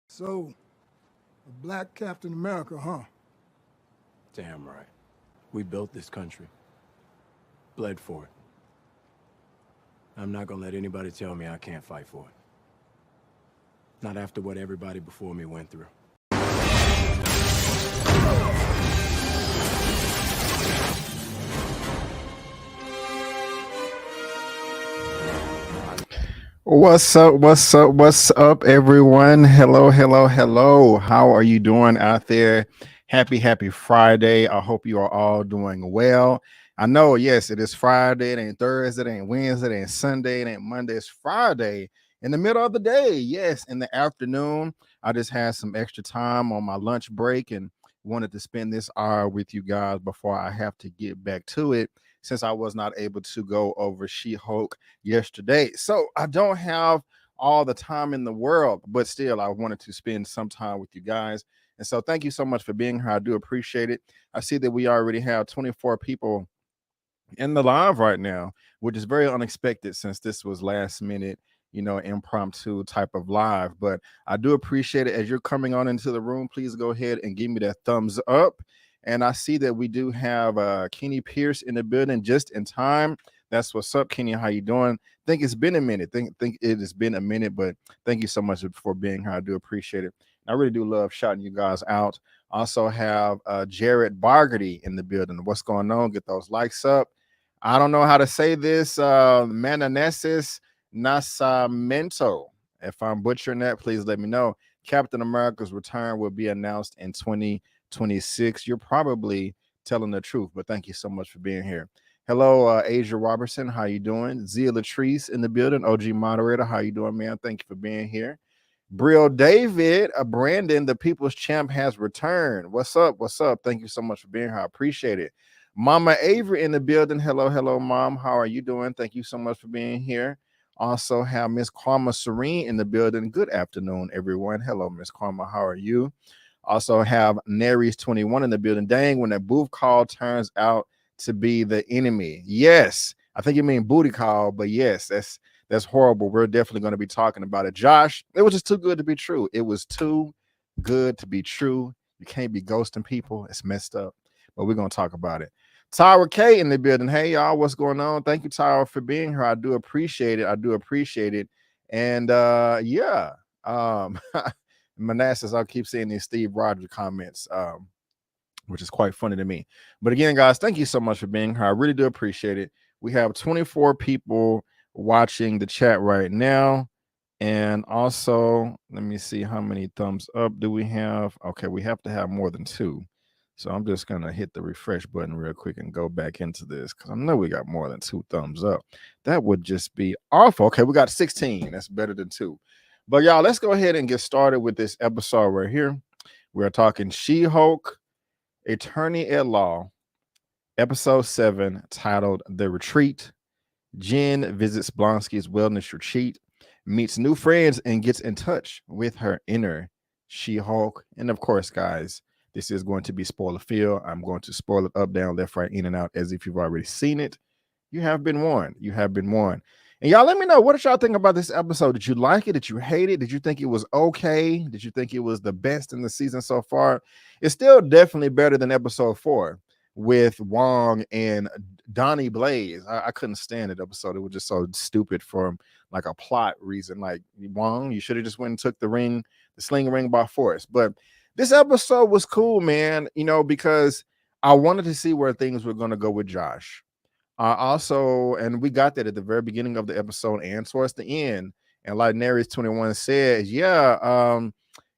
So, a black Captain America, huh? Damn right. We built this country. Bled for it. I'm not gonna let anybody tell me I can't fight for it. Not after what everybody before me went through. What's up? What's up? What's up, everyone? Hello, hello, hello. How are you doing out there? Happy Friday. I hope you are all doing well. I know, yes, it is Friday. It ain't Thursday. It ain't Wednesday. It ain't Sunday. It ain't Monday. It's Friday in the middle of the day. Yes, in the afternoon. I just had some extra time on my lunch break and wanted to spend this hour with you guys before I have to get back to it, since I was not able to go over She-Hulk yesterday. So I don't have all the time in the world, but still I wanted to spend some time with you guys. And so thank you so much for being here. I do appreciate it. I see that we already have 24 people in the live right now, which is very unexpected since this was last minute, impromptu type of live. But I do appreciate it. As you're coming on into the room, please go ahead and give me that thumbs up. And I see that we do have Kenny Pierce in the building just in time. That's what's up, Kenny. How you doing? Think it's been a minute. Think it has been a minute, but thank you so much for being here. I do appreciate it. I really do love shouting you guys out. Also have Jared Bargety in the building. What's going on? Get those likes up. I don't know how to say this. Mananesis Nasamento. If I'm butchering that, please let me know. Captain America's return will be announced in 2026. You're probably telling the truth, but thank you so much for being here. Hello, Asia Robertson. How you doing? Zia Latrice in the building. OG moderator. How you doing, man? Thank you for being here. Brill David, Brandon, the People's Champ has returned. What's up? What's up? Thank you so much for being here. I appreciate it. Mama Avery in the building. Hello, hello, Mom. How are you doing? Thank you so much for being here. Also have Miss Karma Serene in the building. Good afternoon, everyone. Hello, Miss Karma. How are you? Also have Naries 21 in the building. Dang, when that booth call turns out to be the enemy. Yes, I think you mean booty call, but yes, that's horrible. We're definitely going to be talking about it. Josh, it was just too good to be true. It was too good to be true. You can't be ghosting people. It's messed up, but we're going to talk about it. Tyra K in the building. Hey, y'all, what's going on? Thank you, Tyra, for being here. I do appreciate it. I do appreciate it. And yeah, Manassas, I'll keep seeing these Steve Rogers comments, which is quite funny to me. But again, guys, thank you so much for being here. I really do appreciate it. We have 24 people watching the chat right now. And also, let me see how many thumbs up do we have. Okay, we have to have more than 2. So I'm just going to hit the refresh button real quick and go back into this because I know we got more than 2 thumbs up. That would just be awful. Okay, we got 16. That's better than 2. But y'all, let's go ahead and get started with this episode right here. We're talking She-Hulk, Attorney at Law, episode 7, titled The Retreat. Jen visits Blonsky's wellness retreat, meets new friends, and gets in touch with her inner She-Hulk. And of course, guys, this is going to be spoiler-filled. I'm going to spoil it up, down, left, right, in, and out as if you've already seen it. You have been warned. You have been warned. And y'all let me know, what did y'all think about this episode? Did you like it? Did you hate it? Did you think it was okay? Did you think it was the best in the season so far? It's still definitely better than episode 4 with Wong and Donnie Blaze. I couldn't stand that episode. It was just so stupid for like a plot reason. Like, Wong, you should have just went and took the sling ring by force. But this episode was cool, man, you know, because I wanted to see where things were going to go with Josh. Also, and we got that at the very beginning of the episode and towards the end. And like Naries 21 said, yeah,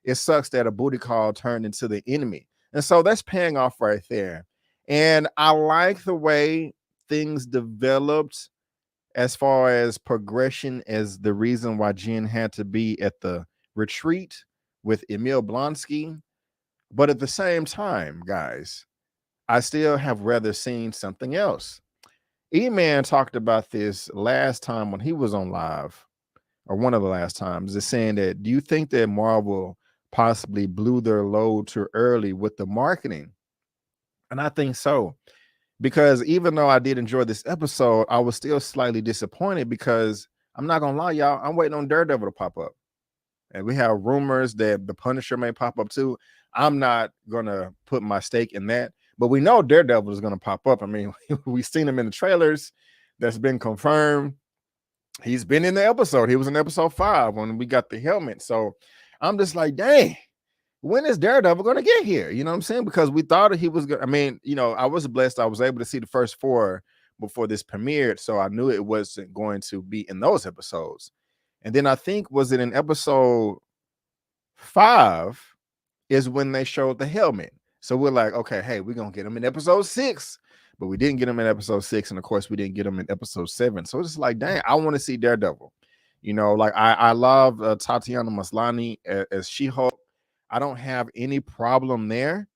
it sucks that a booty call turned into the enemy. And so that's paying off right there. And I like the way things developed as far as progression as the reason why Jen had to be at the retreat with Emil Blonsky. But at the same time, guys, I still have rather seen something else. Eman talked about this last time when he was on live, or one of the last times, is saying that, do you think that Marvel possibly blew their load too early with the marketing? And I think so, because even though I did enjoy this episode, I was still slightly disappointed because I'm not gonna lie, y'all, I'm waiting on Daredevil to pop up. And we have rumors that the Punisher may pop up too. I'm not gonna put my stake in that. But we know Daredevil is going to pop up. I mean, we've seen him in the trailers. That's been confirmed. He's been in the episode. He was in episode 5 when we got the helmet. So I'm just like, dang, when is Daredevil going to get here? You know what I'm saying? Because we thought that he was going to, I mean, you know, I was blessed. I was able to see the first 4 before this premiered. So I knew it wasn't going to be in those episodes. And then I think, was it in episode 5 is when they showed the helmet. So we're like, okay, hey, we're going to get him in episode 6, but we didn't get him in episode 6. And of course we didn't get him in episode 7. So it's like, dang, I want to see Daredevil. You know, like I love Tatiana Maslany as She-Hulk. I don't have any problem there,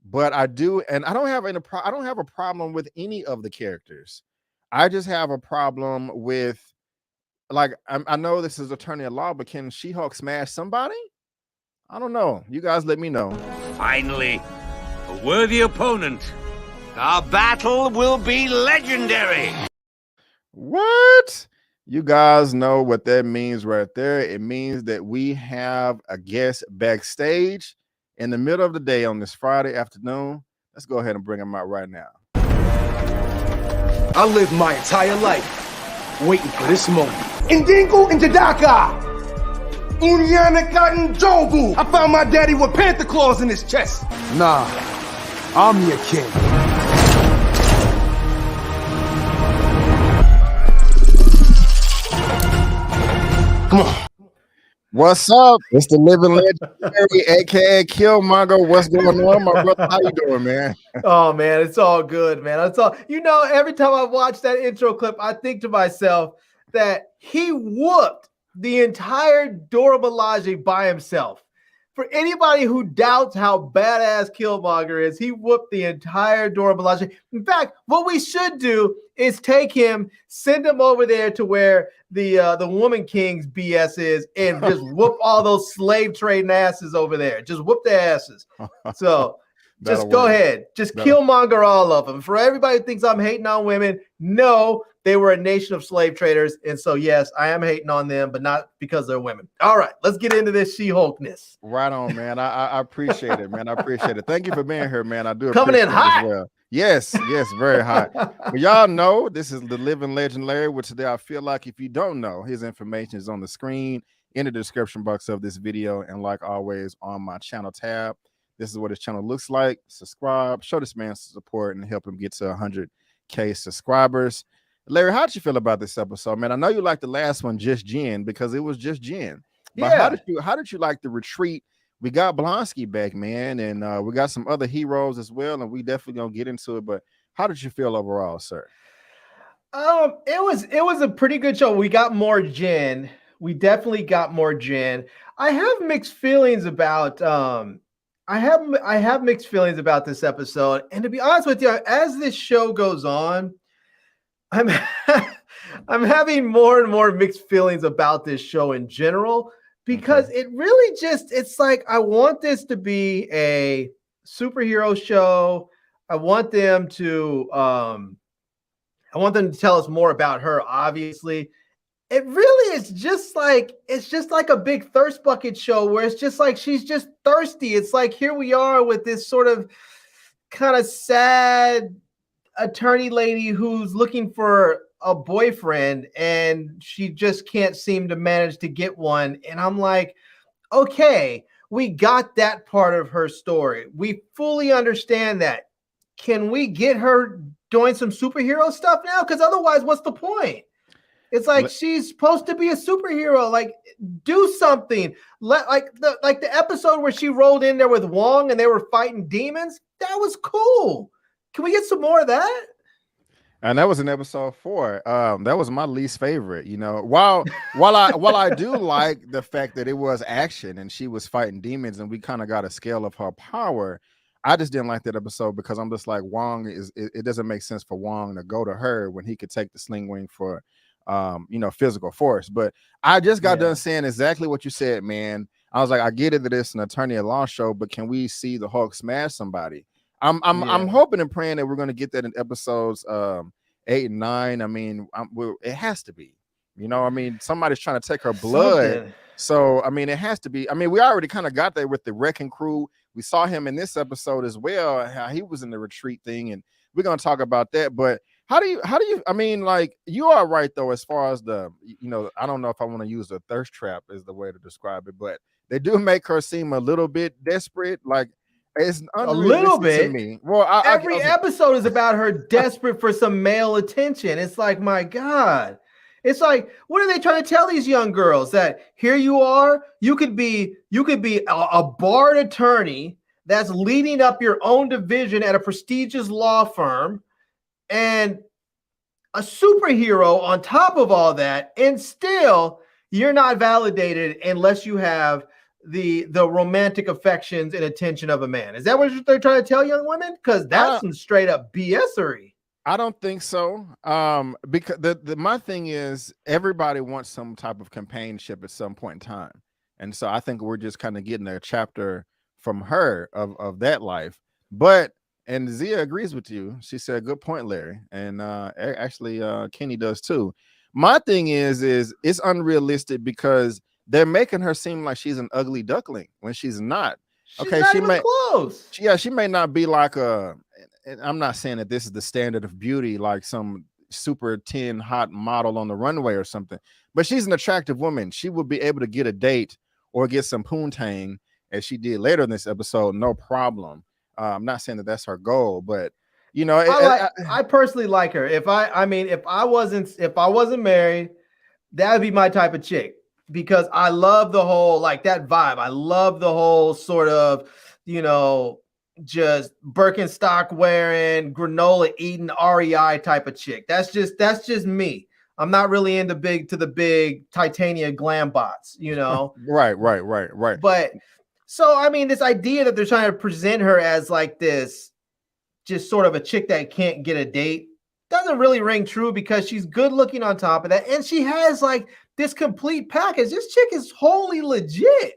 but I do. And I don't have a problem with any of the characters. I just have a problem with, like, I know this is Attorney at Law, but can She-Hulk smash somebody? I don't know. You guys let me know. Finally, a worthy opponent. Our battle will be legendary. What? You guys know what that means right there. It means that we have a guest backstage in the middle of the day on this Friday afternoon. Let's go ahead and bring him out right now. I lived my entire life waiting for this moment. Indingo and Jadaka! Unyanaka and Jobu! I found my daddy with panther claws in his chest. Nah, I'm your king. Come on. What's up? It's the living legendary, aka Killmonger. What's going on, my brother? How you doing, man? Oh man, it's all good, man. It's all, every time I watch that intro clip, I think to myself that he whooped the entire Dora Milaje by himself. For anybody who doubts how badass Killmonger is, he whooped the entire Dora Milaje. In fact, what we should do is take him, send him over there to where the Woman King's BS is, and just whoop all those slave trading asses over there. Just whoop their asses. So just go ahead. Just Killmonger all of them. For everybody who thinks I'm hating on women, no, they were a nation of slave traders. And so, yes, I am hating on them, but not because they're women. All right, let's get into this She-Hulkness. Right on, man. I appreciate it, man. I appreciate it. Thank you for being here, man. I do coming in hot. As well. Yes, very hot. But y'all know this is the living legend Larry, which today I feel like if you don't know, his information is on the screen in the description box of this video. And like always on my channel tab, this is what his channel looks like. Subscribe, show this man some support and help him get to 100K subscribers. Larry, how'd you feel about this episode, man? I know you liked the last one, Just Jen, because it was just Jen. But yeah. How did you like the retreat? We got Blonsky back, man, and we got some other heroes as well, and we definitely gonna get into it. But how did you feel overall, sir? It was a pretty good show. We got more Jen. We definitely got more Jen. I have mixed feelings about I have mixed feelings about this episode. And to be honest with you, as this show goes on, I'm having more and more mixed feelings about this show in general, because it really it's like, I want this to be a superhero show. I want them to tell us more about her, obviously. It really is just like, a big thirst bucket show where it's just like she's just thirsty. It's like, here we are with this sort of kind of sad attorney lady who's looking for a boyfriend and she just can't seem to manage to get one. And I'm like, okay, we got that part of her story. We fully understand that. Can we get her doing some superhero stuff now? Because otherwise, what's the point? It's like, she's supposed to be a superhero. Like, do something. Like the episode where she rolled in there with Wong and they were fighting demons. That was cool. Can we get some more of that? And that was in episode 4. That was my least favorite. While I do like the fact that it was action and she was fighting demons and we kind of got a scale of her power, I just didn't like that episode because I'm just like, Wong it doesn't make sense for Wong to go to her when he could take the sling wing for physical force. But I just got done saying exactly what you said, man. I was like, I get it that it's an attorney at law show, but can we see the Hulk smash somebody? I'm hoping and praying that we're going to get that in episodes 8 and 9. I mean, it has to be, somebody's trying to take her blood. So, I mean, it has to be. I mean, we already kind of got there with the Wrecking Crew. We saw him in this episode as well, how he was in the retreat thing. And we're going to talk about that. But how do you, I mean, like, you are right, though, as far as the, I don't know if I want to use a thirst trap is the way to describe it, but they do make her seem a little bit desperate. Like, it's a little bit to me. Well, every episode is about her desperate for some male attention. It's like, my God. It's like, what are they trying to tell these young girls? That here you are, you could be a barred attorney that's leading up your own division at a prestigious law firm and a superhero on top of all that, and still you're not validated unless you have the romantic affections and attention of a man. Is that what they're trying to tell young women? Because that's some straight up BS-ery. I don't think so. Because my thing is, everybody wants some type of companionship at some point in time. And so I think we're just kind of getting a chapter from her of that life. And Zia agrees with you. She said, good point, Larry. And actually, Kenny does too. My thing is it's unrealistic because they're making her seem like she's an ugly duckling when she's not. She's not even close. She may not be like and I'm not saying that this is the standard of beauty, like some super 10 hot model on the runway or something, but she's an attractive woman. She would be able to get a date or get some poontang as she did later in this episode, no problem. I'm not saying that that's her goal, but I personally like her. If I wasn't married, that would be my type of chick. because I love the whole, like, that vibe. I love the whole sort of, just Birkenstock wearing, granola eating REI type of chick. That's just me. I'm not really into the big Titania glam bots, Right. But so, I mean, this idea that they're trying to present her as like this, just sort of a chick that can't get a date, doesn't really ring true, because she's good looking on top of that. And she has like this complete package. This chick is wholly legit.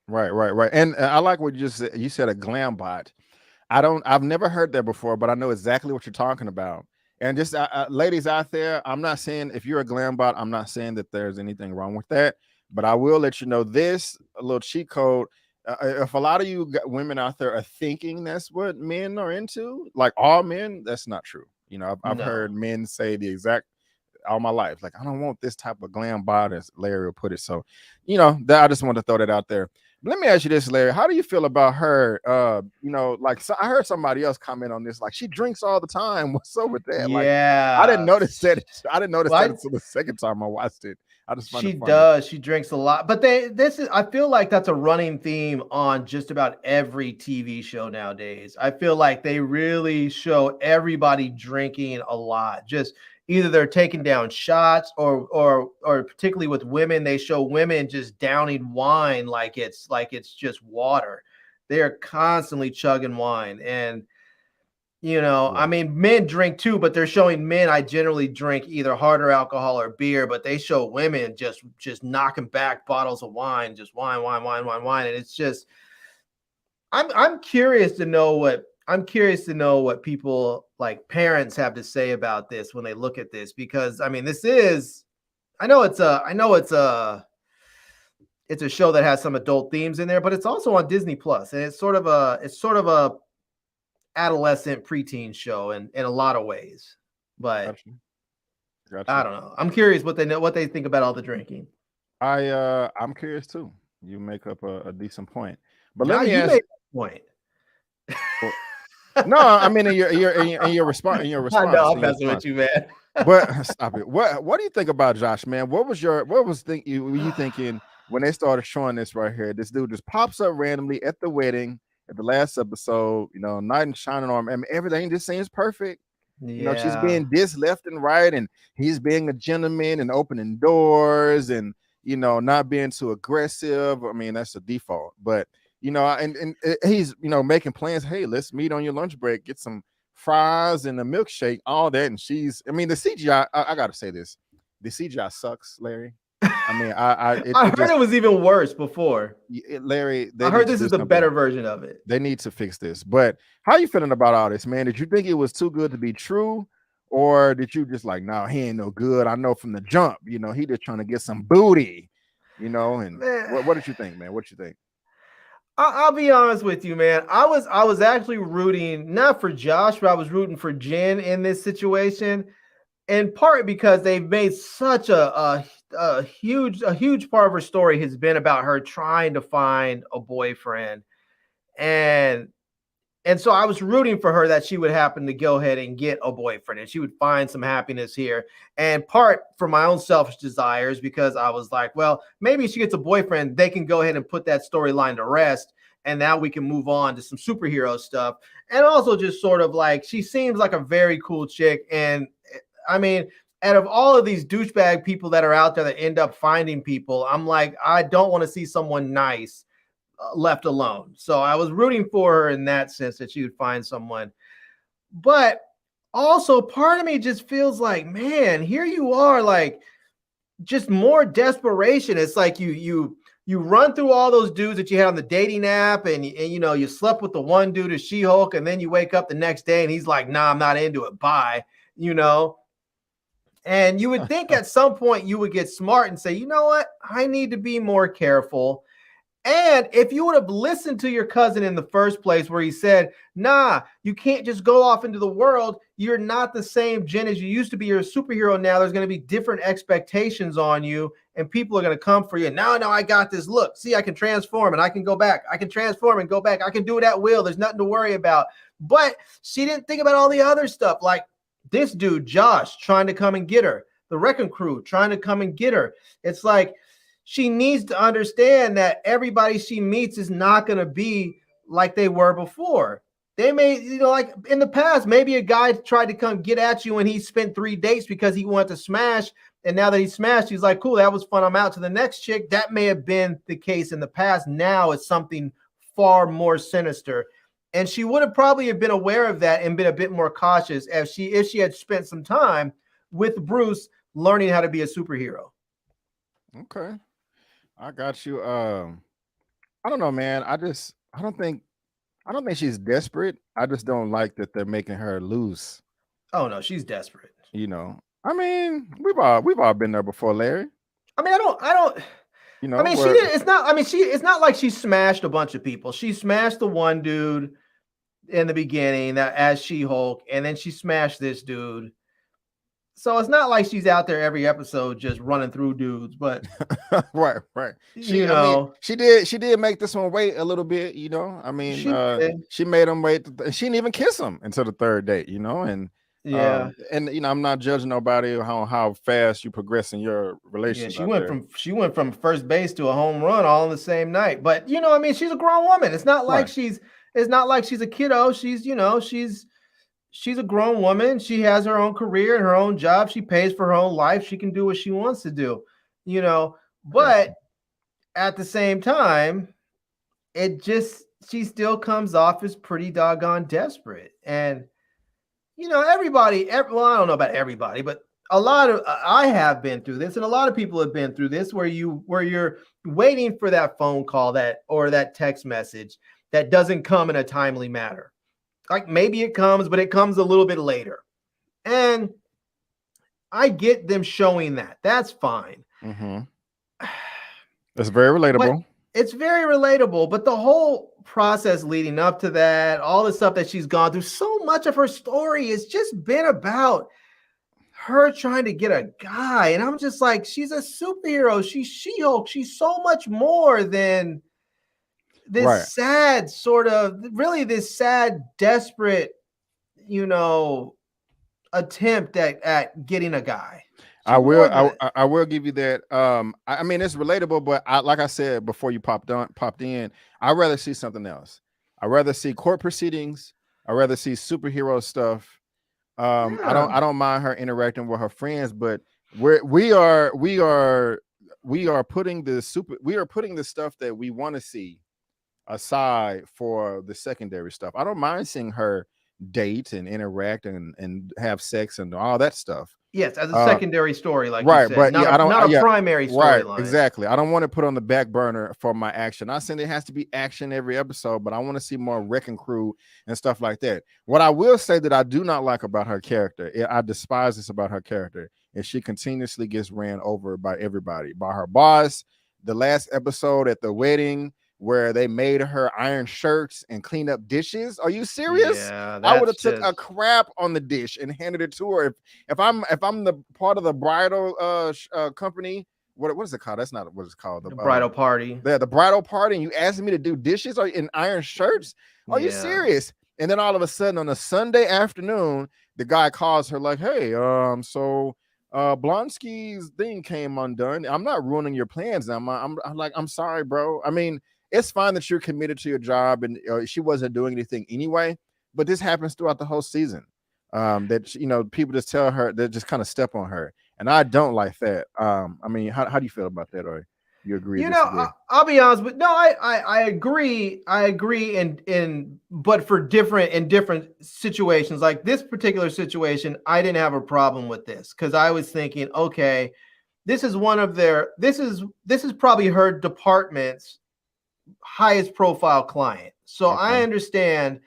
Right. And I like what you said, a glam bot. I've never heard that before, but I know exactly what you're talking about. And just ladies out there, I'm not saying if you're a glam bot, I'm not saying that there's anything wrong with that, but I will let you know this, a little cheat code. If a lot of you women out there are thinking that's what men are into, like all men, that's not true. I've heard men say the exact all my life, like, I don't want this type of glam bot, as Larry will put it. So, that I just want to throw that out there. Let me ask you this, Larry. How do you feel about her? Like, so I heard somebody else comment on this. Like, she drinks all the time. What's up with that? Yeah, like, I didn't notice that. I didn't notice that until the second time I watched it. I just find it funny. Does. She drinks a lot. But I feel like that's a running theme on just about every TV show nowadays. I feel like they really show everybody drinking a lot. Just either they're taking down shots, or particularly with women, they show women just downing wine like it's just water. They're constantly chugging wine. And I mean, men drink too, but they're showing men. I generally drink either harder alcohol or beer, but they show women just knocking back bottles of wine, just wine. And it's just, I'm curious to know what people, like parents, have to say about this when they look at this, because I mean, I know it's a show that has some adult themes in there, but it's also on Disney Plus, and it's sort of a adolescent preteen show in a lot of ways. But gotcha. I don't know. I'm curious what they think about all the drinking. I'm curious too. You make up a decent point, but let me ask. Make a point. Well, no, I mean in your response. I know, I'm messing with you, man. But stop it. What do you think about Josh, man? What was you thinking when they started showing this right here? This dude just pops up randomly at the wedding at the last episode, knight in shining armor. I mean, everything just seems perfect. Yeah. She's being dissed left and right, and he's being a gentleman and opening doors, and not being too aggressive. I mean, that's a default, but and he's making plans. Hey, let's meet on your lunch break, get some fries and a milkshake, all that. And the CGI. I gotta say this: the CGI sucks, Larry. I mean, I heard it was even worse before. Larry, I heard this is the better version of it. They need to fix this. But how you feeling about all this, man? Did you think it was too good to be true, or did you just like, no, he ain't no good? I know from the jump, he just trying to get some booty, And what did you think, man? What you think? I'll be honest with you, man. I was actually rooting not for Josh, but I was rooting for Jen in this situation, in part because they've made such a huge part of her story has been about her trying to find a boyfriend, and so I was rooting for her that she would happen to go ahead and get a boyfriend and she would find some happiness here, and part for my own selfish desires, because I was like, well, maybe if she gets a boyfriend, they can go ahead and put that storyline to rest, and now we can move on to some superhero stuff. And also just sort of like, she seems like a very cool chick, and I mean, out of all of these douchebag people that are out there that end up finding people, I'm like, I don't want to see someone nice left alone. So I was rooting for her in that sense, that she would find someone. But also part of me just feels like, man, here you are, like, just more desperation. It's like you run through all those dudes that you had on the dating app, and you slept with the one dude as She-Hulk, and then you wake up the next day and he's like, nah, I'm not into it. Bye. And you would think at some point you would get smart and say, you know what? I need to be more careful. And if you would have listened to your cousin in the first place, where he said, nah, you can't just go off into the world. You're not the same Jen as you used to be. You're a superhero now. There's going to be different expectations on you, and people are going to come for you. No, I got this. Look, see, I can transform and I can go back. I can transform and go back. I can do it at will. There's nothing to worry about. But she didn't think about all the other stuff, like this dude, Josh, trying to come and get her. The Wrecking Crew trying to come and get her. It's like, she needs to understand that everybody she meets is not going to be like they were before. They may, like in the past, maybe a guy tried to come get at you and he spent 3 dates because he wanted to smash. And now that he smashed, he's like, cool, that was fun. I'm out to the next chick. That may have been the case in the past. Now it's something far more sinister. And she would have probably been aware of that and been a bit more cautious if she had spent some time with Bruce learning how to be a superhero. Okay. I got you. I don't know, man. I don't think she's desperate. I just don't like that they're making her loose. Oh no, she's desperate. I mean, we've all been there before, Larry. I mean, I don't. I mean, she did. It's not. I mean, it's not like she smashed a bunch of people. She smashed the one dude in the beginning that as She-Hulk, and then she smashed this dude. So it's not like she's out there every episode just running through dudes, but right. She did make this one wait a little bit, I mean, she made him wait. She didn't even kiss him until the 3rd date, and yeah, I'm not judging nobody how fast you progress in your relationship. Yeah, she went from first base to a home run all in the same night. But I mean, she's a grown woman. It's not like she's a kiddo. She's a grown woman. She has her own career and her own job. She pays for her own life. She can do what she wants to do, but at the same time, she still comes off as pretty doggone desperate. And, everybody, I don't know about everybody, but I have been through this and a lot of people have been through this where you're waiting for that phone call or that text message that doesn't come in a timely manner. Like maybe it comes, but it comes a little bit later. And I get them showing that. That's fine. Mm-hmm. That's very relatable. It's very relatable, but the whole process leading up to that, all the stuff that she's gone through, so much of her story has just been about her trying to get a guy. And I'm just like, she's a superhero. She's She-Hulk. She's so much more than this sad this sad, desperate, attempt at getting a guy. I will give you that. I mean, it's relatable, but like I said before you popped in, I'd rather see something else. I'd rather see court proceedings. I'd rather see superhero stuff. I don't mind her interacting with her friends, but we are putting the stuff that we want to see aside for the secondary stuff. I don't mind seeing her date and interact and have sex and all that stuff. Yes, as a secondary story, like right, you said. but not a primary storyline. Right, exactly. I don't want to put on the back burner for my action. Not saying it has to be action every episode, but I want to see more wrecking crew and stuff like that. What I will say that I do not like about her character, I despise this about her character, is she continuously gets ran over by everybody, by her boss. The last episode at the wedding, where they made her iron shirts and clean up dishes. Are you serious? Yeah, I would have took a crap on the dish and handed it to her. If I'm the part of the bridal company, what is it called? That's not what it's called. The bridal party. The bridal party, and you asking me to do dishes in iron shirts? Are you serious? And then all of a sudden on a Sunday afternoon, the guy calls her like, "Hey, so Blonsky's thing came undone. I'm not ruining your plans." I'm like, "I'm sorry, bro." I mean, it's fine that you're committed to your job and she wasn't doing anything anyway, but this happens throughout the whole season. That people just tell her, they just kind of step on her, and I don't like that. I mean, how do you feel about that, or you agree? I'll be honest, but no, I agree. But for different situations, like this particular situation, I didn't have a problem with this because I was thinking, okay, this is probably her department's highest profile client. So okay. I understand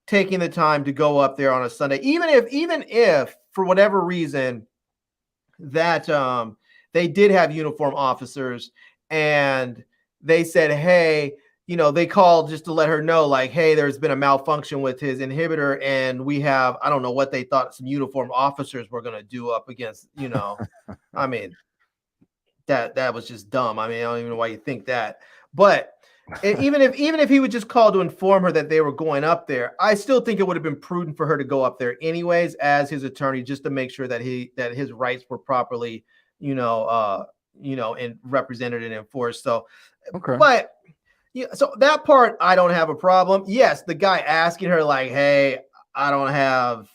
taking the time to go up there on a Sunday, even if for whatever reason that they did have uniform officers and they said, hey, they called just to let her know, like, hey, there's been a malfunction with his inhibitor and we have, I don't know what they thought some uniform officers were going to do up against, I mean, that was just dumb. I mean, I don't even know why you think that, but even if he would just call to inform her that they were going up there, I still think it would have been prudent for her to go up there anyways as his attorney, just to make sure that his rights were properly, and represented and enforced. So, Okay. but yeah, so that part I don't have a problem. Yes, the guy asking her like, "Hey, I don't have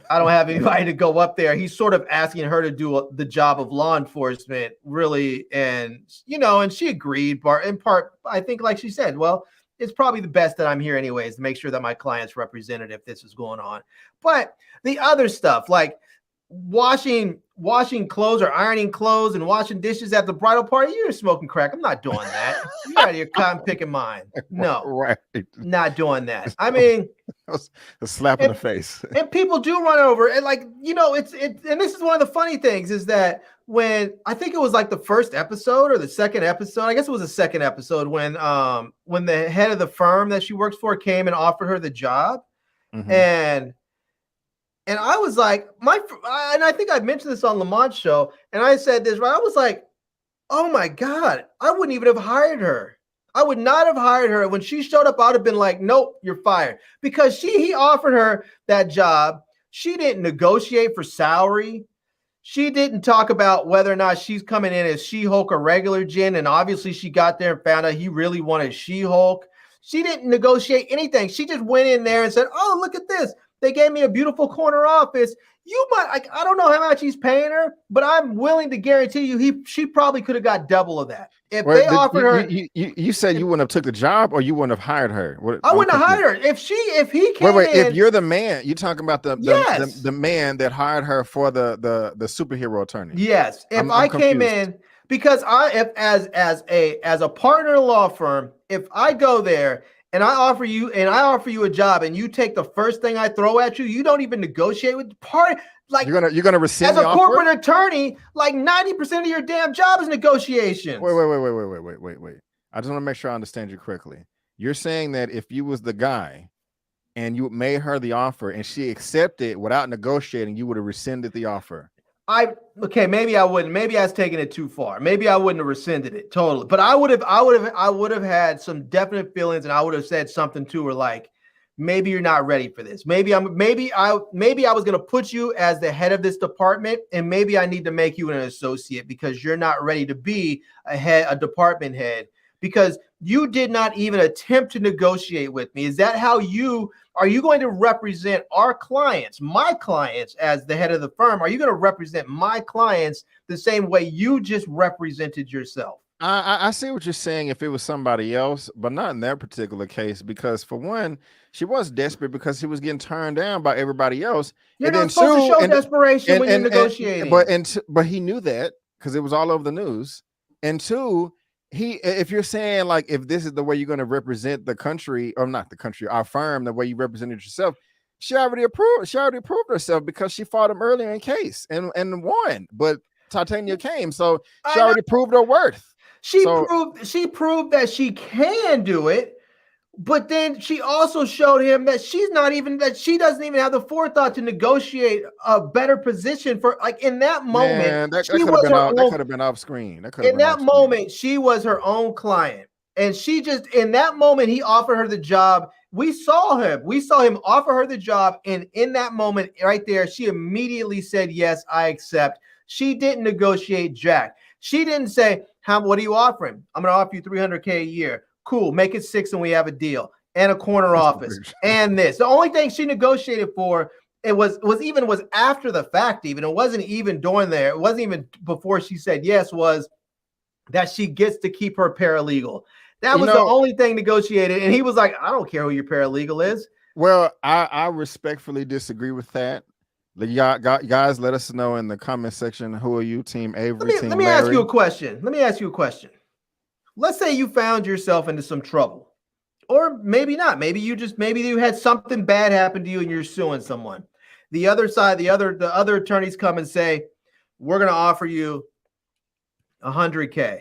anybody to go up there." He's sort of asking her to do the job of law enforcement, really, and and she agreed. But in part, I think, like she said, well, it's probably the best that I'm here anyways to make sure that my client's represented if this is going on. But the other stuff, like washing clothes or ironing clothes and washing dishes at the bridal party, you're smoking crack. I'm not doing that. You out of your cotton picking mind. No, Right. not doing that. I mean, a slap in the face. and people do run over, and like it's and this is one of the funny things is that when I think it was like the first episode or the second episode, I guess it was the second episode when the head of the firm that she works for came and offered her the job, and I was like, and I think I mentioned this on Lamont's show, and I said this, right? I was like, oh my God, I wouldn't even have hired her. I would not have hired her. When she showed up, I would have been like, nope, you're fired. Because he offered her that job. She didn't negotiate for salary. She didn't talk about whether or not she's coming in as She-Hulk or regular Jen. And obviously she got there and found out he really wanted She-Hulk. She didn't negotiate anything. She just went in there and said, oh, look at this. They gave me a beautiful corner office. You might, I don't know how much he's paying her, but I'm willing to guarantee you she probably could have got double of that. If they offered her. You said you wouldn't have took the job or you wouldn't have hired her? I wouldn't have hired her. If he came in. If you're the man, you're talking about the man that hired her for the superhero attorney. Yes. If I came in, because as a partner in a law firm, if I go there and I offer you a job and you take the first thing I throw at you, you don't even negotiate with the party. Like you're gonna rescind as a corporate attorney, like 90% of your damn job is negotiations. Wait. I just want to make sure I understand you correctly. You're saying that if you was the guy and you made her the offer and she accepted without negotiating, you would have rescinded the offer. Maybe I wouldn't. Maybe I was taking it too far. Maybe I wouldn't have rescinded it totally. But I would have had some definite feelings, and I would have said something to her like, maybe you're not ready for this. Maybe I was going to put you as the head of this department, and maybe I need to make you an associate because you're not ready to be a department head because you did not even attempt to negotiate with me. Is that how are you going to represent our clients, my clients, as the head of the firm? Are you going to represent my clients the same way you just represented yourself? I see what you're saying if it was somebody else, but not in that particular case, because for one, she was desperate because she was getting turned down by everybody else. You're not supposed to show desperation when you're negotiating. But he knew that because it was all over the news. And two, if you're saying like if this is the way you're going to represent the country, or not the country, our firm, the way you represented yourself, she already approved herself because she fought him earlier in case and won. But Titania came, so she already proved her worth. She proved that she can do it, but then she also showed him that she doesn't even have the forethought to negotiate a better position for like in that moment. Man, that could have been off screen. In that moment, she was her own client. And she just in that moment, he offered her the job. We saw him offer her the job. And in that moment right there, she immediately said, yes, I accept. She didn't negotiate jack. She didn't say, what are you offering? I'm going to offer you $300K a year. Cool. Make it $6 and we have a deal and a corner office and this. The only thing she negotiated for was after the fact. Even it wasn't even during there. It wasn't even before she said yes, was that she gets to keep her paralegal. That was the only thing negotiated. And he was like, I don't care who your paralegal is. Well, I respectfully disagree with that. Guys, let us know in the comment section. Who are you, Team Avery? Let me ask you a question. Let's say you found yourself into some trouble, or maybe not. Maybe you had something bad happen to you and you're suing someone. The other side, the other attorneys come and say, we're going to offer you $100K.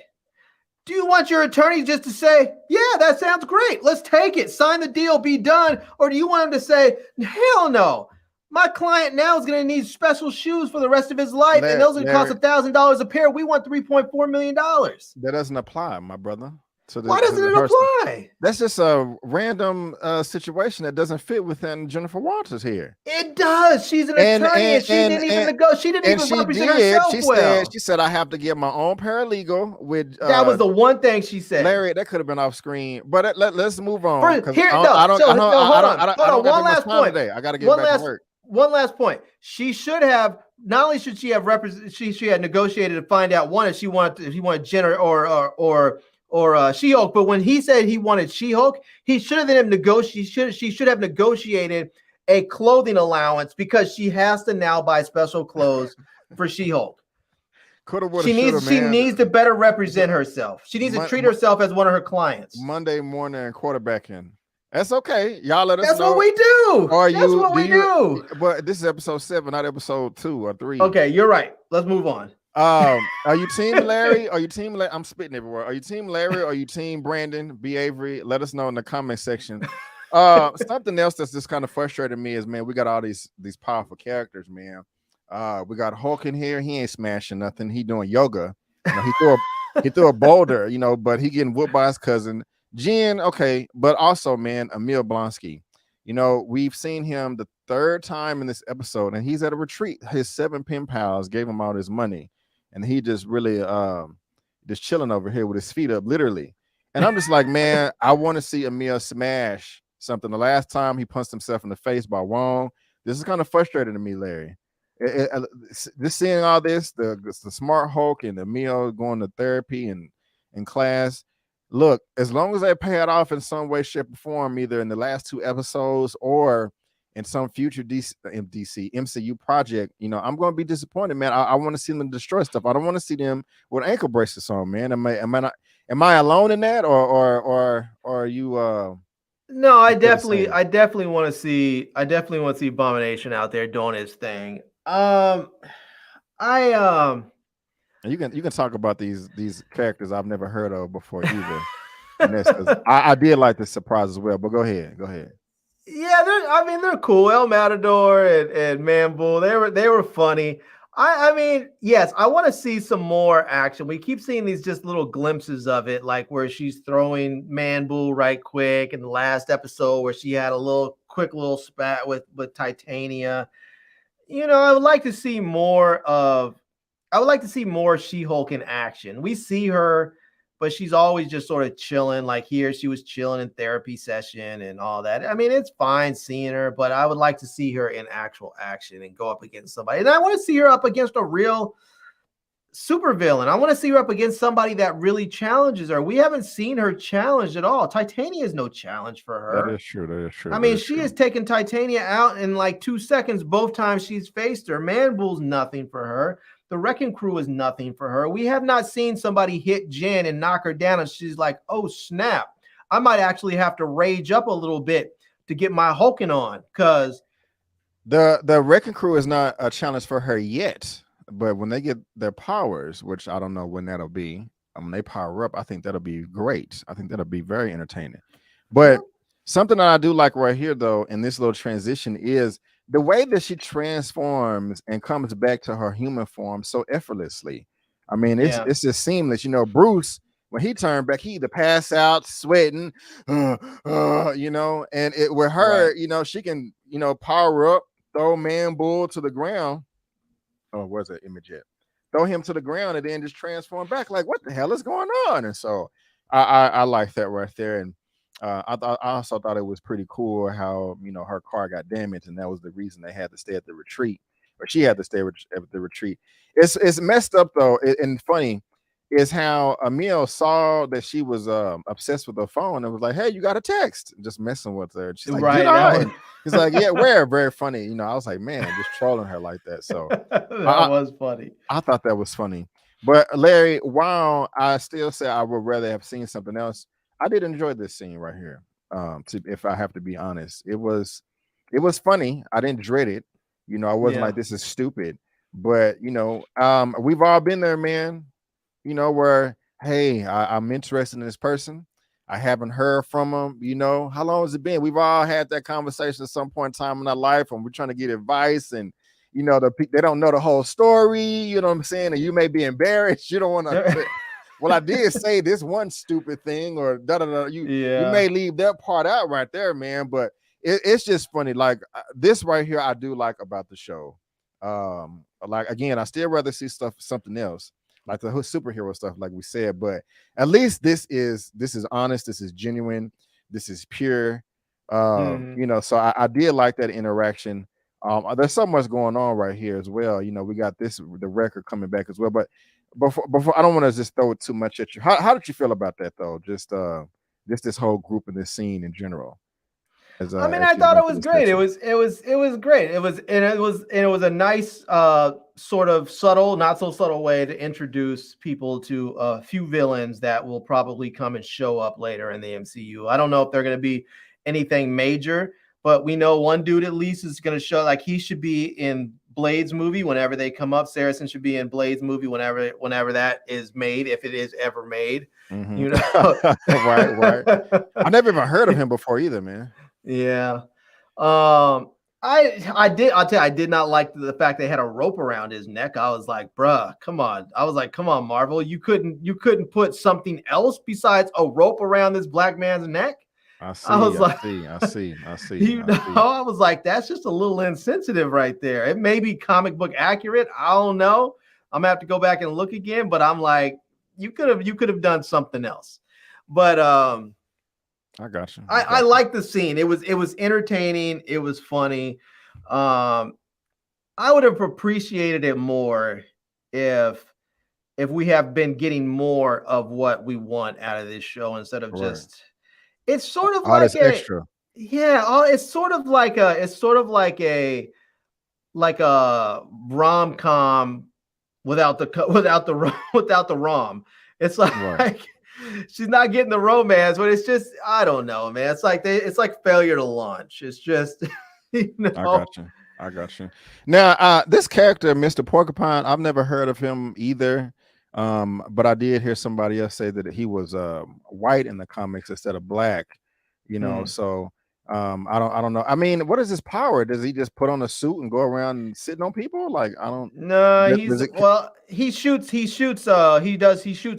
Do you want your attorney just to say, yeah, that sounds great. Let's take it. Sign the deal, be done. Or do you want him to say, hell no. My client now is going to need special shoes for the rest of his life, and those are going to cost $1,000 a pair. We want $3.4 million. That doesn't apply, my brother. Why doesn't it apply? That's just a random situation that doesn't fit within Jennifer Walters here. It does. She's an attorney, and she didn't even negotiate. She didn't even represent herself well. She said, "I have to get my own paralegal." With that was the one thing she said. Larry, that could have been off screen, but let's move on. Hold on. One last point. I got to get back to work. One last point. She should have. Not only should she have she had negotiated to find out if he wanted Jenner or She-Hulk, but when he said he wanted She-Hulk, he should have then negotiated. She should have negotiated a clothing allowance because she has to now buy special clothes for She-Hulk. She needs to better represent herself. She needs to treat herself as one of her clients. Monday morning quarterbacking. That's okay. Y'all let us know. That's what we do. That's what we do. But this is episode 7, not episode 2 or 3. Okay, you're right. Let's move on. Are you team Larry? Are you team Larry? I'm spitting everywhere. Are you team Larry? Or are you team Brandon? B. Avery? Let us know in the comment section. Something else that's just kind of frustrating me is, man, we got all these powerful characters, man. We got Hulk in here. He ain't smashing nothing. He doing yoga. You know, he threw a boulder, you know, but he getting whooped by his cousin. Jen, okay, but also, man, Emil Blonsky. You know, we've seen him the 3rd time in this episode, and he's at a retreat. His 7 pen pals gave him all his money, and he just really just chilling over here with his feet up, literally. And I'm just like, man, I want to see Emil smash something. The last time he punched himself in the face by Wong. This is kind of frustrating to me, Larry. Just seeing all this, the smart Hulk and Emil going to therapy and in class. Look, as long as they pay it off in some way, shape, or form, either in the last 2 episodes or in some future MCU project, you know, I'm going to be disappointed, man. I want to see them destroy stuff. I don't want to see them with ankle bracelets on, man. Am I alone in that, or are you? No, I definitely want to see. I definitely want to see Abomination out there doing his thing. And you can talk about these characters I've never heard of before either. I did like the surprise as well, but go ahead. Yeah, they're cool. El Matador and Man Bull, they were funny. I mean, yes, I want to see some more action. We keep seeing these just little glimpses of it, like where she's throwing Man Bull right quick in the last episode where she had a quick little spat with Titania. You know, I would like to see more She-Hulk in action. We see her, but she's always just sort of chilling. Like here, she was chilling in therapy session and all that. I mean, it's fine seeing her, but I would like to see her in actual action and go up against somebody. And I want to see her up against a real supervillain. I want to see her up against somebody that really challenges her. We haven't seen her challenged at all. Titania is no challenge for her. That is true. I mean, she has taken Titania out in like 2 seconds both times she's faced her. Man Bull's nothing for her. The Wrecking Crew is nothing for her. We have not seen somebody hit Jen and knock her down, and she's like, oh, snap. I might actually have to rage up a little bit to get my hulking on, because the Wrecking Crew is not a challenge for her yet. But when they get their powers, which I don't know when that'll be, when they power up, I think that'll be great. I think that'll be very entertaining. But something that I do like right here, though, in this little transition is the way that she transforms and comes back to her human form so effortlessly. I mean, it's just seamless. You know, Bruce, when he turned back, he either pass out, sweating, you know, and with her, right, you know, she can, you know, power up, throw Man Bull to the ground. Oh, where's that image at? Throw him to the ground and then just transform back. Like, what the hell is going on? And so I like that right there. And I also thought it was pretty cool how, you know, her car got damaged, and that was the reason they had to stay at the retreat, or she had to stay at the retreat. It's messed up though, and funny is how Emil saw that she was obsessed with her phone and was like, hey, you got a text, just messing with her. She's like, right. He's like, yeah, where? Very funny. You know, I was like, man, just trolling her like that. So that was funny. I thought that was funny. But Larry, while I still say I would rather have seen something else, I did enjoy this scene right here. If I have to be honest, it was funny. I didn't dread it. You know, I wasn't like, this is stupid. But you know, we've all been there, man. You know, where, hey, I'm interested in this person. I haven't heard from him. You know, how long has it been? We've all had that conversation at some point in time in our life, and we're trying to get advice, and you know, they don't know the whole story. You know what I'm saying? And you may be embarrassed. You don't want to well, I did say this one stupid thing or da da da. You Yeah. may leave that part out right there, man. But it's just funny. Like this right here, I do like about the show. Like again, I still rather see something else, like the whole superhero stuff, like we said. But at least this is honest. This is genuine. This is pure. You know, so I did like that interaction. There's so much going on right here as well. You know, we got the record coming back as well. But before I don't want to just throw it too much at you. How did you feel about that though? Just this whole group and this scene in general. I mean, I thought it was great. It was great. It was a nice sort of subtle, not so subtle way to introduce people to a few villains that will probably come and show up later in the MCU. I don't know if they're going to be anything major, but we know one dude at least is going to show, like, he should be in Blade's movie whenever they come up. Saracen should be in Blade's movie whenever that is made, if it is ever made. You know, right. I never even heard of him before either, man. Yeah. I'll tell you, I did not like the fact they had a rope around his neck. I was like, bruh, come on. I was like, come on, Marvel. You couldn't put something else besides a rope around this black man's neck. I see. You know, I was like, that's just a little insensitive right there. It may be comic book accurate. I don't know. I'm gonna have to go back and look again, but I'm like, you could have done something else. But I got you. I like the scene. It was entertaining. It was funny. I would have appreciated it more if we have been getting more of what we want out of this show instead of just. It's sort of like extra. Yeah, it's sort of like a rom-com without the rom. It's like she's not getting the romance, but it's just, I don't know, man. It's like failure to launch. It's just, you know. I got you. Now, this character, Mr. Porcupine, I've never heard of him either. But I did hear somebody else say that he was white in the comics instead of black, you know. So I don't know. I mean, what is his power? Does he just put on a suit and go around sitting on people? Like, I don't know. No, he shoots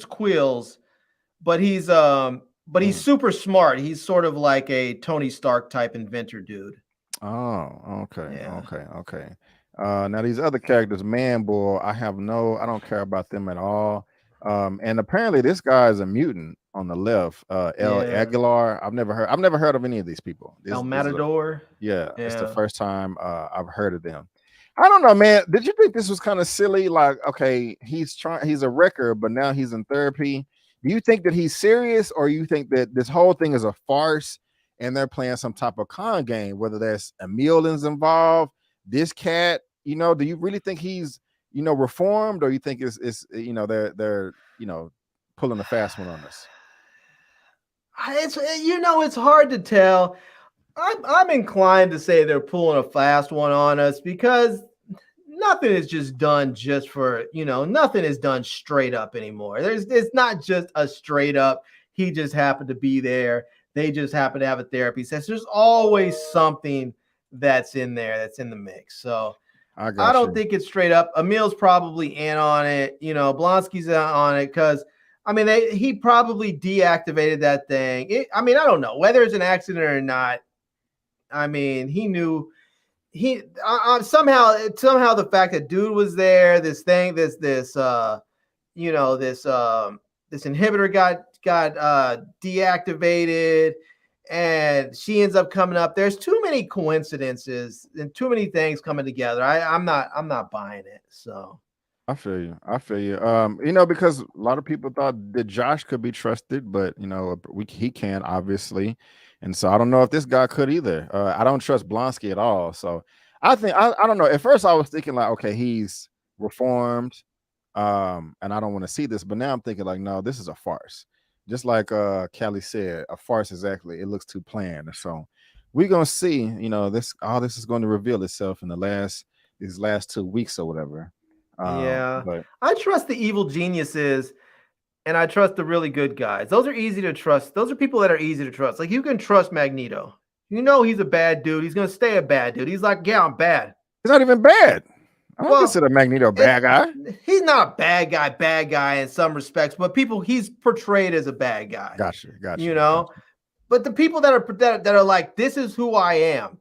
quills, but he's super smart. He's sort of like a Tony Stark type inventor dude. Oh, okay. Yeah. Okay. Now these other characters, Man Bull, I don't care about them at all. And apparently this guy is a mutant on the left. Aguilar. I've never heard of any of these people. El Matador. It's the first time I've heard of them. I don't know, man. Did you think this was kind of silly? Like, okay, he's a wrecker, but now he's in therapy. Do you think that he's serious, or you think that this whole thing is a farce and they're playing some type of con game, whether that's Emmanuel is involved? This cat, you know, do you really think he's, you know, reformed, or you think it's you know, they're you know, pulling a fast one on us? It's hard to tell. I'm inclined to say they're pulling a fast one on us because nothing is just done just for, you know, nothing is done straight up anymore. It's not just a straight up, he just happened to be there, they just happen to have a therapy session. There's always something that's in there, that's in the mix. So I don't think it's straight up. Emil's probably in on it. You know, Blonsky's on it because, I mean, he probably deactivated that thing. I don't know whether it's an accident or not. I mean, he knew somehow the fact that dude was there, this inhibitor got deactivated. And she ends up coming up. There's too many coincidences and too many things coming together. I'm not buying it. So I feel you. You know, because a lot of people thought that Josh could be trusted, but you know, he can obviously, and so I don't know if this guy could either. I don't trust Blonsky at all. So I think I don't know. At first, I was thinking like, okay, he's reformed, and I don't want to see this. But now I'm thinking like, no, this is a farce. Just like Callie said, a farce exactly. It looks too planned. So we're gonna see, you know, this is going to reveal itself in these last 2 weeks or whatever. But I trust the evil geniuses and I trust the really good guys. Those are easy to trust. Those are people that are easy to trust. Like, you can trust Magneto. You know he's a bad dude. He's gonna stay a bad dude. He's like, yeah, I'm bad. He's not even bad. I don't consider Magneto a bad guy. He's not a bad guy in some respects, but he's portrayed as a bad guy. Gotcha. You know, but the people that are like, this is who I am.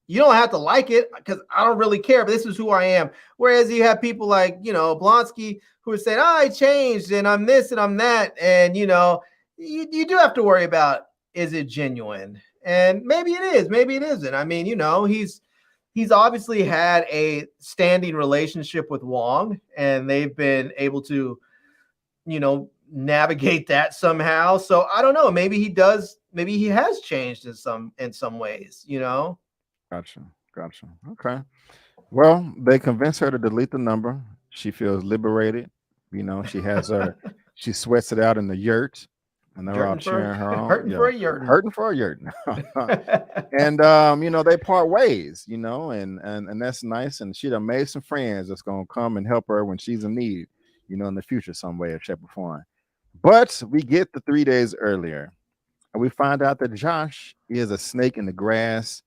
You don't have to like it because I don't really care, but this is who I am. Whereas you have people like, you know, Blonsky who are saying, I changed and I'm this and I'm that. And, you know, you do have to worry about, is it genuine? And maybe it is, maybe it isn't. I mean, you know, he's obviously had a standing relationship with Wong, and they've been able to, you know, navigate that somehow. So I don't know. Maybe he does. Maybe he has changed in some ways, you know? Gotcha. Okay. Well, they convince her to delete the number. She feels liberated. You know, she has her, she sweats it out in the yurt, and they're all cheering her on. Hurting for a yurt. Hurting for a yurt. And you know, they part ways, you know, and that's nice. And she done made some friends that's gonna come and help her when she's in need, you know, in the future, some way or shape or form. But we get the 3 days earlier, and we find out that Josh is a snake in the grass,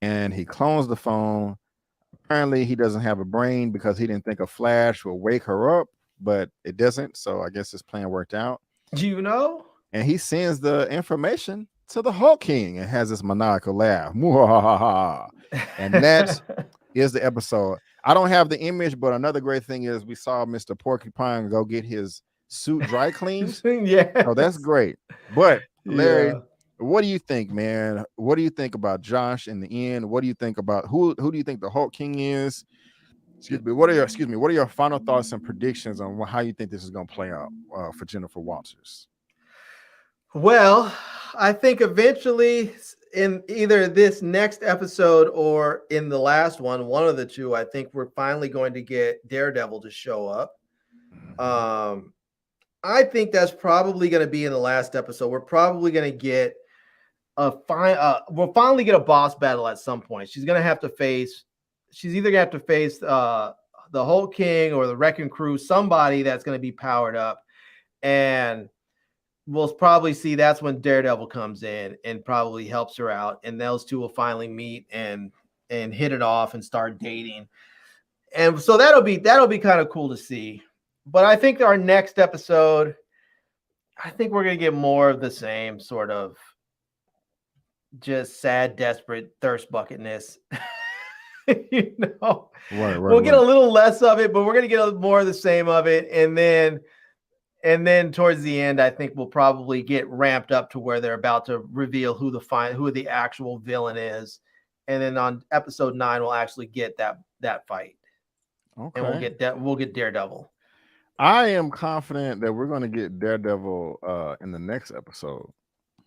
and he clones the phone. Apparently, he doesn't have a brain because he didn't think a flash will wake her up, but it doesn't. So I guess his plan worked out. Do you know? And he sends the information to the Hulk King and has this maniacal laugh. And that is the episode. I don't have the image, but another great thing is we saw Mr. Porcupine go get his suit dry cleaned. Yeah. Oh, that's great. But Larry, what do you think, man? What do you think about Josh in the end? What do you think about who do you think the Hulk King is? What are your final thoughts and predictions on how you think this is going to play out for Jennifer Walters? Well, I think eventually in either this next episode or in the last one of the two, I think we're finally going to get Daredevil to show up. I think that's probably going to be in the last episode. We're probably going to get we'll finally get a boss battle at some point. She's either going to have to face the Hulk King or the Wrecking Crew, somebody that's going to be powered up. And we'll probably see that's when Daredevil comes in and probably helps her out. And those two will finally meet and hit it off and start dating. And so that'll be kind of cool to see. But I think our next episode, I think we're going to get more of the same sort of just sad, desperate thirst bucketness. You know, we'll get a little less of it, but we're going to get more of the same of it. And then towards the end, I think we'll probably get ramped up to where they're about to reveal who the actual villain is. And then on episode 9, we'll actually get that fight. Okay. And we'll get Daredevil. I am confident that we're going to get Daredevil in the next episode.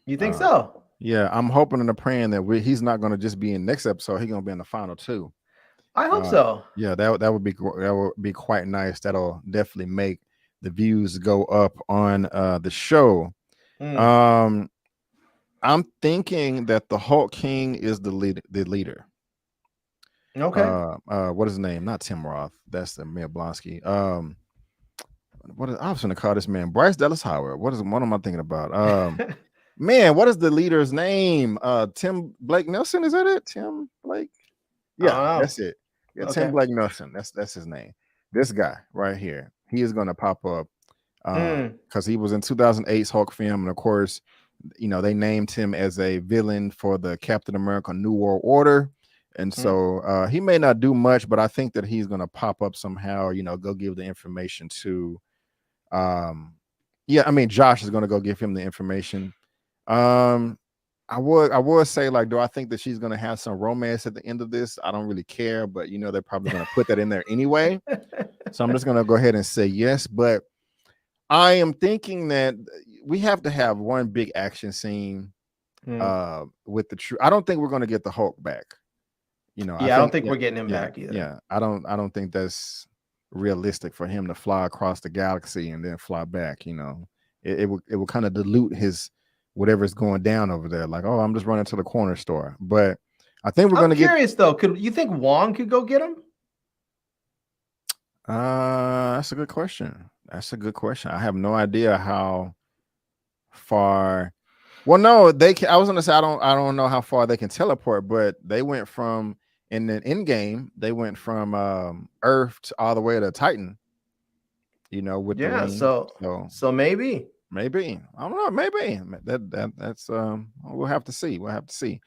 You think so? Yeah, I'm hoping and praying that he's not going to just be in next episode. He's going to be in the final 2. I hope so. Yeah, that would be quite nice. That'll definitely make the views go up on the show. I'm thinking that the Hulk King is the leader. Okay. What is his name? Not Tim Roth. That's the Mayor Blonsky. I was going to call this man Bryce Dallas Howard. What am I thinking about? Man, what is the leader's name? Tim Blake Nelson, is that it? Tim Blake? Yeah, that's it. Yeah, okay. Tim Blake Nelson. That's his name. This guy right here. He is going to pop up because he was in 2008's Hulk film, and of course, you know, they named him as a villain for the Captain America New World Order, and so he may not do much, but I think that he's going to pop up somehow. You know, go give the information to. Josh is going to go give him the information. I would say, like, do I think that she's gonna have some romance at the end of this? I don't really care, but you know, they're probably gonna put that in there anyway. So I'm just gonna go ahead and say yes. But I am thinking that we have to have one big action scene with the true. I don't think we're gonna get the Hulk back. You know, I don't think we're getting him back either. Yeah, I don't think that's realistic for him to fly across the galaxy and then fly back. You know, it will kind of dilute his whatever's going down over there. Like, oh, I'm just running to the corner store. But I think we're going to get. I'm curious though. Could you think Wong could go get him? That's a good question. I have no idea how far. Well, no, they can. I was going to say I don't know how far they can teleport, but they went from in the end game, they went from Earth all the way to Titan. You know, with the ring. So maybe. I don't know. Maybe that's we'll have to see.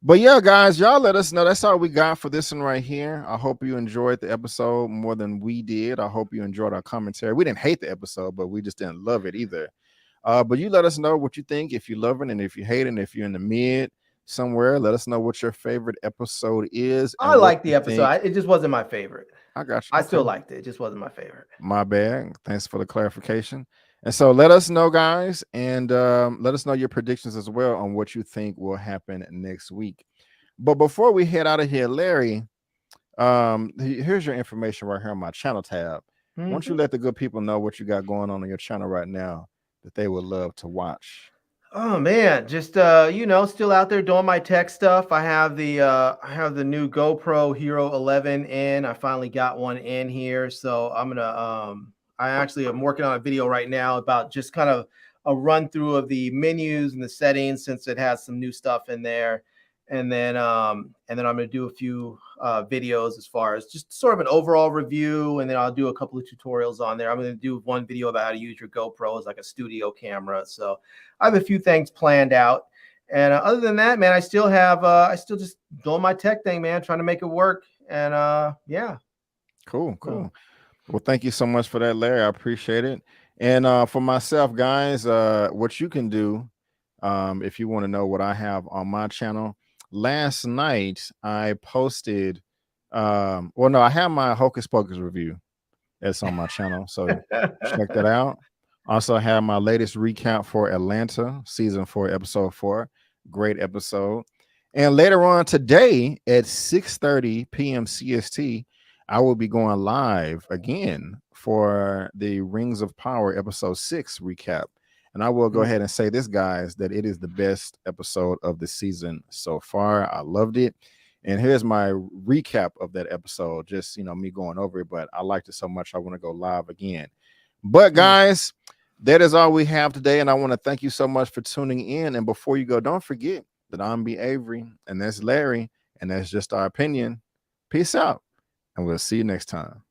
But yeah, guys, y'all let us know. That's all we got for this one right here. I hope you enjoyed the episode more than we did. I hope you enjoyed our commentary. We didn't hate the episode, but we just didn't love it either. But you let us know what you think, if you love it and if you hate it, and if you're in the mid somewhere, let us know what your favorite episode is. I like the episode. It just wasn't my favorite. I got you. I still liked it. It just wasn't my favorite. My bad. Thanks for the clarification. And so let us know, guys, and let us know your predictions as well on what you think will happen next week. But before we head out of here, Larry, here's your information right here on my channel tab. Why don't you let the good people know what you got going on your channel right now that they would love to watch? Oh man, just still out there doing my tech stuff. I have the new GoPro Hero 11 in. I finally got one in here, so I'm gonna I actually am working on a video right now about just kind of a run through of the menus and the settings, since it has some new stuff in there. And then I'm going to do a few videos as far as just sort of an overall review. And then I'll do a couple of tutorials on there. I'm going to do one video about how to use your GoPro as like a studio camera. So I have a few things planned out. And other than that, man, I still just doing my tech thing, man, trying to make it work. And yeah. Cool. Well, thank you so much for that, Larry. I appreciate it. And for myself, guys, what you can do if you want to know what I have on my channel. Last night I posted I have my Hocus Pocus review that's on my channel, so check that out. Also, I have my latest recap for Atlanta season 4 episode 4. Great episode. And later on today at 6:30 p.m. CST, I will be going live again for the Rings of Power episode 6 recap. And I will go ahead and say this, guys, that it is the best episode of the season so far. I loved it. And here's my recap of that episode. Just, me going over it, but I liked it so much I want to go live again. But guys, that is all we have today. And I want to thank you so much for tuning in. And before you go, don't forget that I'm B. Avery, and that's Larry, and that's just our opinion. Peace out, and we'll see you next time.